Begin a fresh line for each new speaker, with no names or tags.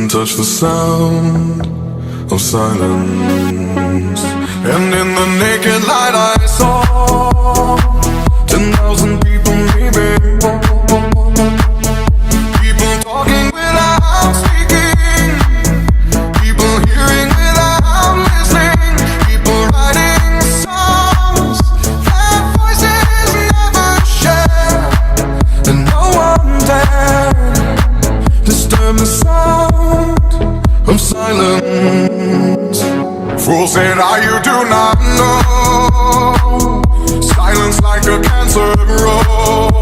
couldn't touch the sound of silence. And in the naked light I saw 10,000 people maybe, people talking without speaking, people hearing without listening, people writing songs that voices never share, and no one dared disturb the sound of silence. Fool said, you do not know. Silence like a cancer grows.